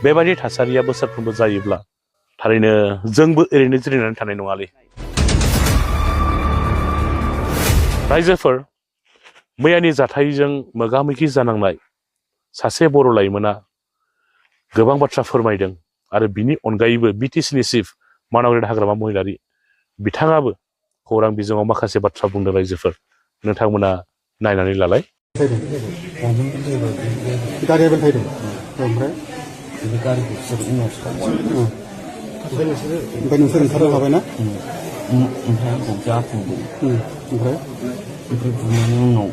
बेबायदि थासारिया बोसोरफ्रोमबो जायोब्ला थारैनो जोंबो ओरैनो जिरायनानै थानाय नङालै। रायजोफोर, मैयानि जाथायजों मोगा मोगि जानांनाय सासे बर' लाइमोना गोबां बाथ्रा फोरमायदों आरो बिनि अनगायैबो बिटिसिनि चिफ मानावग्रेड हाग्रामा महिलारि बिथाङाबो खौरां बिजोङाव माखासे बाथ्रा बुंदों। रायजोफोर, नोंथांमोना नायनानै लालाय। ओमफ्राय नोंसोर ओंखारनो हाबायना? ओमफ्राय आंखौ जाफुंदों। ओमफ्राय बुनायनि उनाव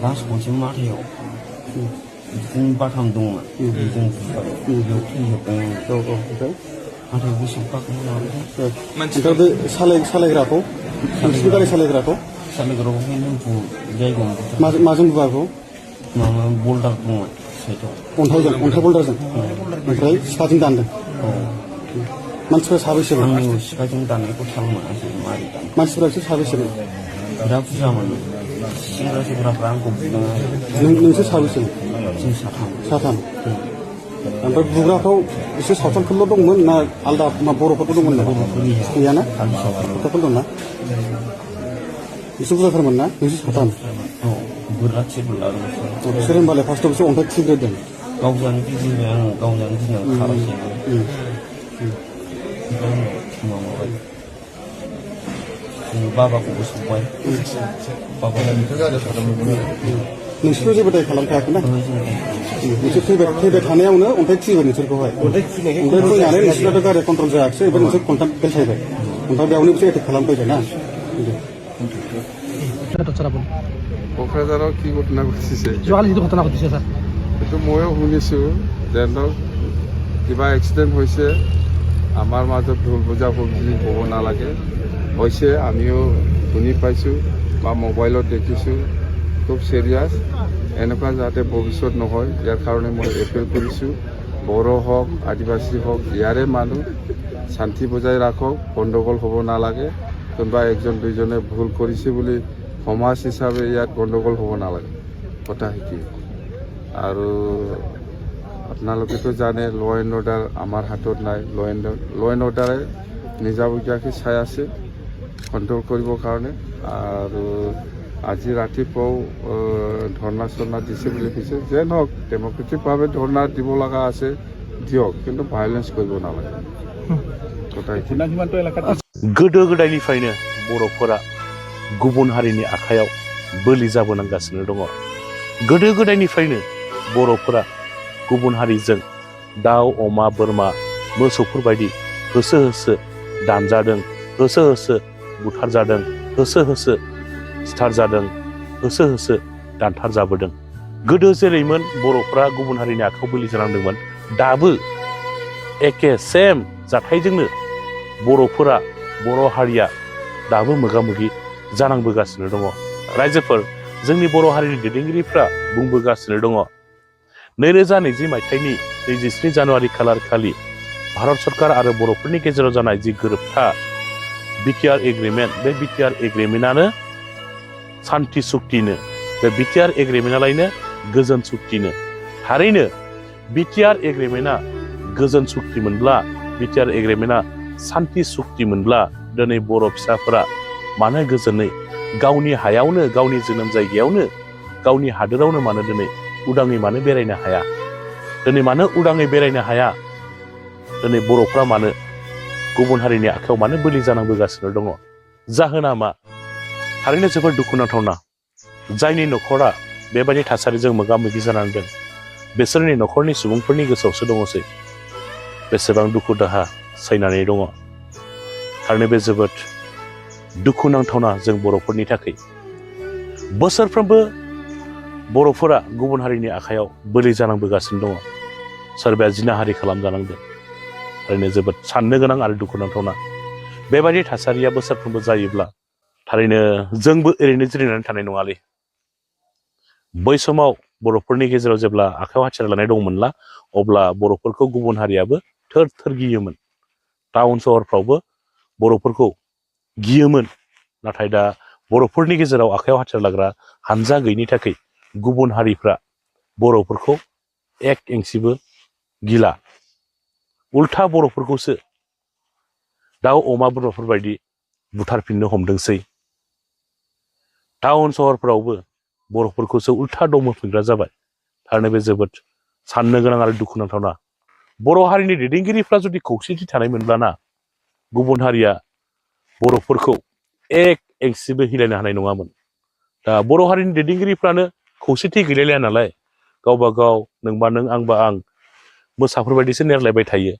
लास्ट खनसे माथायाव बिदिनो बाथाम दंमोन, बेजों बुबाय, बेयाव थैजोब्बाय। ओमफ्राय नाथाय गोसोआव खाखोनो हाबाय। ओमफ्राय बे सालायग्राखौ, नोंसिनि गारि सालायग्राखौ जायगायाव माजों बुवाखौ? माबा बल्डार दंमोन साइडआव, अन्थाइ बल्डारजों। ओमफ्राय सिखाजों दानदों। मानसिफ्रा साबैसे? आंनि सिखाजों दाननायखौ थाल मोनाखै। मारै दान मानसिफ्रा एसे साबैसे? बिराद बुरजामोन। सेंग्रा सेंग्राफ्रा आंखौ बुदों। नोंसोर साबैसे? जों साथाम। ओमफ्राय बुग्राफ्राव एसे सावथालफोरल' दंमोन ना आलदा बर'फोरबो दंमोन? गैयाना? सावथालफोर दंना? एसे बुरजाथारमोन ना? नोंसोर साथाम? औ, बिसोर होनबालाय फार्स्टआव बिसोर अन्थाइ खुबैग्रोदों। गावजानो गिदिंबाय आङो, गावजानो गिदिंनानै खारासै। बाबाखौबो सोंबाय। नोंसोरथ' जेबो दाय खालामखायाखैना? नोंसोर फैबाय थानायावनो अन्थाइ खुबैबाय नोंसोरखौहाय। ओमफ्राय फैनानै नोंसोरनाथ' गारिया कन्ट्रल जायाखिसै, ओमफ्राय नोंसोर कन्टाक्ट बेलथायबाय। ओमफ्राय बेयावनो बिसोर एटेक खालामफैबाय ना? কোকৰাঝাৰৰ কি ঘটনা ঘটিছে? যোৱাকালি যিটো ঘটনা ঘটিছে ছাৰ, সেইটো ময়ো শুনিছোঁ যে কিবা এক্সিডেণ্ট হৈছে। আমাৰ মাজত ঢোল বজা বুলি ক'ব নালাগে, হৈছে। আমিও শুনি পাইছোঁ বা মোবাইলত দেখিছোঁ। খুব চিৰিয়াছ। এনেকুৱা যাতে ভৱিষ্যত নহয়, ইয়াৰ কাৰণে মই এপিল কৰিছোঁ। বড়ো হওক, আদিবাসী হওক, ইয়াৰে মানুহ শান্তি বজাই ৰাখক, গণ্ডগোল হ'ব নালাগে। কোনোবা একজন দুইজনে ভুল কৰিছে বুলি সমাজ হিচাপে ইয়াত গণ্ডগোল হ'ব নালাগে, কথা শিকি। আৰু আপোনালোকেতো জানে ল' এণ্ড অৰ্ডাৰ আমাৰ হাতত নাই। ল' এণ্ড অৰ্ডাৰে নিজাববীয়াকৈ চাই আছে কণ্ট্ৰল কৰিবৰ কাৰণে। আৰু আজি ৰাতিপুৱাও ধৰ্ণা চৰ্ণা দিছে বুলি কৈছে। যে নহওক, ডেম'ক্ৰেটিকভাৱে ধৰ্ণা দিব লগা আছে, দিয়ক, কিন্তু ভাইলেঞ্চ কৰিব নালাগে, কথা শিকি। गोदो गोदायनिफ्रायनो बर'फोरा गुबुन हारिनि आखायाव बोलि जाबोनांगासिनो दङ। गोदो गोदायनिफ्रायनो बर'फोरा गुबुन हारिजों दाउ, अमा, बोरमा, मोसौफोर बायदि होसो होसो दानजादों, होसो होसो बुथारजादों, होसो होसो सिथारजादों, होसो होसो दानथार जाबोदों। गोदो जेरैमोन बर'फ्रा गुबुन हारिनि आखायाव बोलि जानांदोंमोन, दाबो एखे सेम जाथायजोंनो बर'फोरा, बर' हारिया दाबो मोगा मोगि जानांबोगासिनो दङ। रायजोफोर, जोंनि बर' हारिनि दैदेनगिरिफ्रा बुंबोगासिनो दङ 2020 मायथाइनि 23 जानुवारि खालार खालि भारत सरकार आरो बर'फोरनि गेजेराव जानाय जि गोरोबथा बिटिआर एग्रिमेन्ट, बे बिटिआर एग्रिमेन्टआनो सान्थि सुक्तिनो, बे बिटिआर एग्रिमेन्टआलायनो गोजोन सुक्तिनो। थारैनो बिटिआर एग्रिमेन्टआ गोजोन सुक्ति मोनब्ला, बिटिआर एग्रिमेन्टआ सान्थि सुक्ति मोनब्ला दिनै बर' फिसाफोरा मानो गोजोनै गावनि हायावनो, गावनि जोनोम जायगायावनो, गावनि हादोरावनो मानो दिनै उदाङै मानो बेरायनो हाया? दिनै मानो उदाङै बेरायनो हाया? दिनै बर'फ्रा मानो गुबुन हारिनि आखायाव मानो बोलि जानांबोगासिनो दङ? जाहोना मा? थारैनो जोबोद दुखुनांथावना। जायनि न'खरा बेबायदि थासारिजों मोगा मोगि जानानै दं, बिसोरनि न'खरनि सुबुंफोरनि गोसोआवसो दङसै बेसेबां दुखु दाहा सैनानै दङ। थारैनो बे जोबोद दुखुनांथावना जों बर'फोरनि थाखाय। बोसोरफ्रोमबो बर'फोरा गुबुन हारिनि आखायाव बोलि जानांबोगासिनो दङ। सोरबाया जिनाहारि खालामजानांदों। थारैनो जोबोद साननो गोनां आरो दुखुनांथावना। बेबायदि थासारिया बोसोरफ्रोमबो जायोब्ला थारैनो जोंबो ओरैनो जिरायनानै थानाय नङालै। बै समाव बर'फोरनि गेजेराव जेब्ला आखायाव हाथियार लानाय दंमोनला, अब्ला बर'फोरखौ गुबुन हारियाबो थोर थोर गियोमोन। टाउन सहरफ्रावबो बर'फोरखौ गियोमोन। नाथाय दा बर'फोरनि गेजेराव आखायाव हाथियार लाग्रा हानजा गैयिनि थाखाय गुबुन हारिफ्रा बर'फोरखौ एक एंसिबो गिला। उल्था बर'फोरखौसो दाउ अमा बोरमाफोरबायदि बुथारफिननो हमदोंसै टाउन सहरफोरावबो बर'फोरखौसो उल्था दम होफिनग्रा जाबाय थारैनो बे जोबोद साननो गोनां आरो दुखुनांथावना बर' हारिनि दैदेनगिरिफ्रा जुदि खौसेथि थानायमोनब्लाना गुबुन हारिया बर'फोरखौ एक एंसिबो हिलायनो हानाय नङामोन दा बर' हारिनि दैदेनगिरिफ्रानो खौसेथि गैलायलाया नालाय गावबा गाव नोंबा नों आंबा आं मोसाफोरबायदिसो नेरलायबाय थायो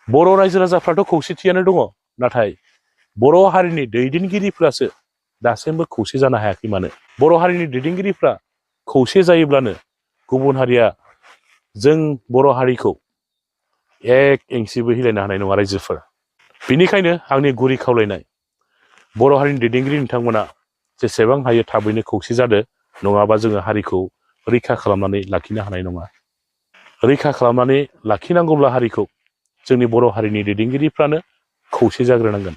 बर' रायजो राजाफ्राथ' खौसेथियानो दङ नाथाय बर' हारिनि दैदेनगिरिफ्रासो दासिमबो खौसे जानो हायाखै मानो बर' हारिनि दैदेनगिरिफ्रा खौसे जायोब्लानो गुबुन हारिया जों बर' हारिखौ एक एंसिबो हिलायनो हानाय नङा रायजोफोर बेनिखायनो आंनि गुरै खावलायनाय बर' हारिनि दैदेनगिरि नोंथांमोना जेसेबां हायो थाबैनो खौसे जादो नङाबा जोङो हारिखौ रैखा खालामनानै लाखिनो हानाय नङा रैखा खालामनानै लाखिनांगौब्ला हारिखौ जोंनि बर' हारिनि दैदेनगिरिफ्रानो खौसे जाग्रोनांगोन